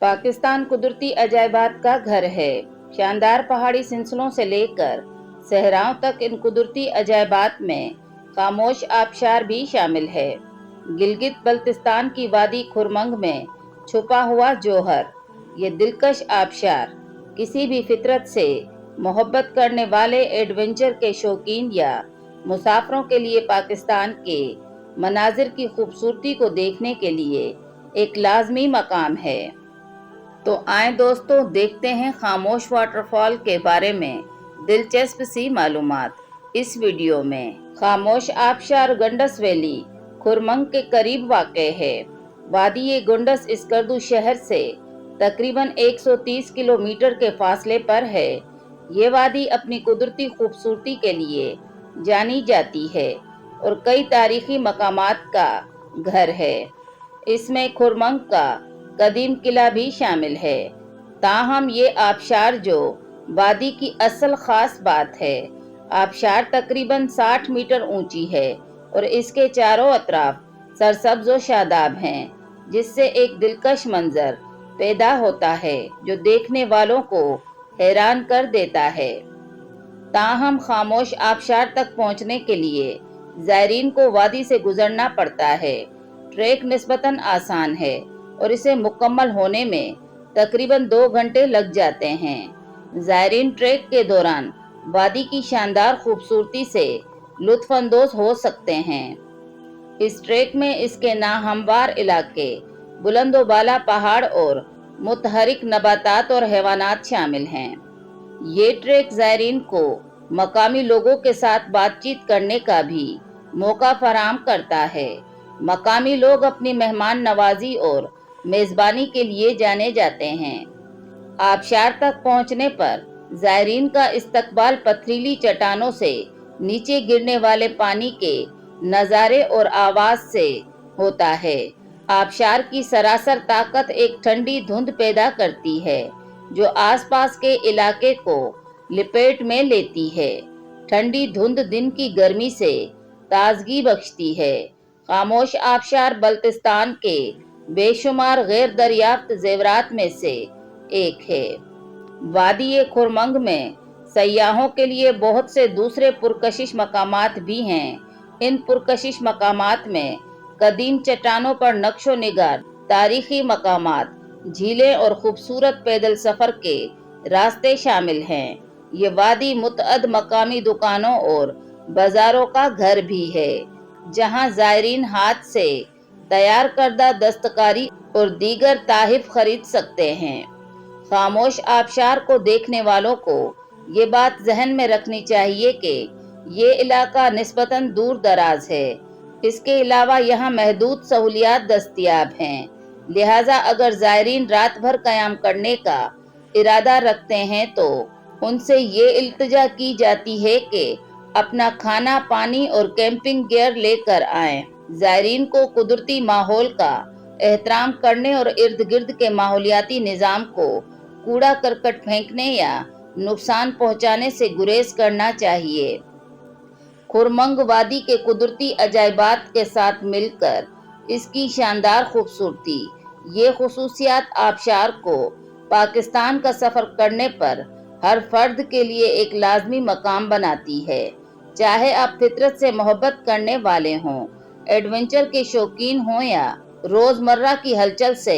पाकिस्तान कुदरती अजायबात का घर है। शानदार पहाड़ी सिलसिलों से लेकर सहराओं तक इन कुदरती अजायबात में खामोश आबशार भी शामिल है। गिलगित बल्तिस्तान की वादी खुरमंग में छुपा हुआ जौहर, ये दिलकश आबशार किसी भी फितरत से मोहब्बत करने वाले एडवेंचर के शौकीन या मुसाफिरों के लिए पाकिस्तान के मनाजिर की खूबसूरती को देखने के लिए एक लाजमी मकाम है। तो आए दोस्तों, देखते हैं खामोश वाटरफॉल के बारे में दिलचस्प सी मालूमात इस वीडियो में। खामोश आबशार गंडस वैली खुरमंग के करीब वाक़ है। वादी गुंडस इस्कर्दू शहर से तकरीबन 130 किलोमीटर के फासले पर है। ये वादी अपनी कुदरती खूबसूरती के लिए जानी जाती है और कई तारीखी मकामात का घर है। इसमें खुरमंग का कदीम किला भी शामिल है। ताहम ये आबशार जो वादी की असल खास बात है। आबशार तकरीबन 60 मीटर ऊंची है और इसके चारों अतराफ सरसब्ज व शादाब हैं, जिससे एक दिलकश मंजर पैदा होता है जो देखने वालों को हैरान कर देता है। ताहम खामोश आबशार तक पहुंचने के लिए ज़ायरीन को वादी से गुजरना पड़ता है। ट्रैक निस्बतन आसान है और इसे मुकम्मल होने में तकरीबन 2 घंटे लग जाते हैं। ज़ायरीन ट्रैक के दौरान वादी की शानदार खूबसूरती से लुत्फ़अंदोज़ हो सकते हैं। इस ट्रैक में इसके नाहमवार इलाके, बुलंद व बाला पहाड़ और मुतहरिक नबातात और हैवानात शामिल हैं। ये ट्रैक ज़ायरीन को मकामी लोगों के साथ बातचीत करने का भी मौका फराहम करता है। मकामी लोग अपनी मेहमान नवाजी और मेज़बानी के लिए जाने जाते हैं। आबशार तक पहुंचने पर ज़ायरीन का इस्तकबाल पथरीली चट्टानों से नीचे गिरने वाले पानी के नज़ारे और आवाज़ से होता है। आबशार की सरासर ताकत एक ठंडी धुंध पैदा करती है जो आसपास के इलाके को लपेट में लेती है। ठंडी धुंध दिन की गर्मी से ताजगी बख्शती है। खामोश आबशार बल्तिस्तान के बेशुमार गैर दरियाफ्त ज़ेवरात में से एक है। वादी खुरमंग में सयाहों के लिए बहुत से दूसरे पुरकशिश मकामात भी हैं। इन पुरकशिश मकामात में कदीम चट्टानों पर नक्शो निगार तारीखी मकामात, झीलें और खूबसूरत पैदल सफ़र के रास्ते शामिल हैं। ये वादी मुतअद्द मकामी दुकानों और बाज़ारों का घर भी है, जहां ज़ायरीन हाथ से तैयार करदा दस्तकारी और दीगर ताहिफ खरीद सकते हैं। खामोश आबशार को देखने वालों को ये बात जहन में रखनी चाहिए कि ये इलाका निस्बतन दूर दराज है। इसके अलावा यहाँ महदूद सहूलियात दस्तयाब हैं, लिहाजा अगर ज़ायरीन रात भर क़याम करने का इरादा रखते हैं तो उनसे ये इल्तिजा की जाती है कि अपना खाना, पानी और कैंपिंग गियर लेकर आएं। ज़ायरीन को कुदरती माहौल का एहतराम करने और इर्द गिर्द के माहौलियाती निज़ाम को कूड़ा करकट फेंकने या नुकसान पहुंचाने से गुरेज करना चाहिए। खुरमंग वादी के कुदरती अजायबात के साथ मिलकर इसकी शानदार खूबसूरती, ये खुसूसियात आबशार को पाकिस्तान का सफ़र करने पर हर फर्द के लिए एक लाजमी मकाम बनाती है। चाहे आप फितरत से मोहब्बत करने वाले हों, एडवेंचर के शौकीन हों या रोज़मर्रा की हलचल से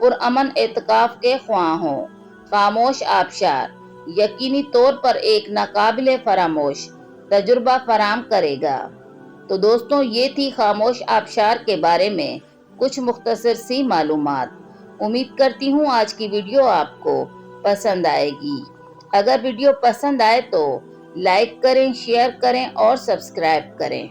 पुरअमन एतकाफ़ के ख्वाह हों, खामोश आबशार यकीनी तौर पर एक नाकाबिले फरामोश तजुर्बा फराहम करेगा। तो दोस्तों, ये थी खामोश आबशार के बारे में कुछ मुख्तसर सी मालूमात। उम्मीद करती हूँ आज की वीडियो आपको पसंद आएगी। अगर वीडियो पसंद आए तो लाइक करें, शेयर करें और सब्सक्राइब करें।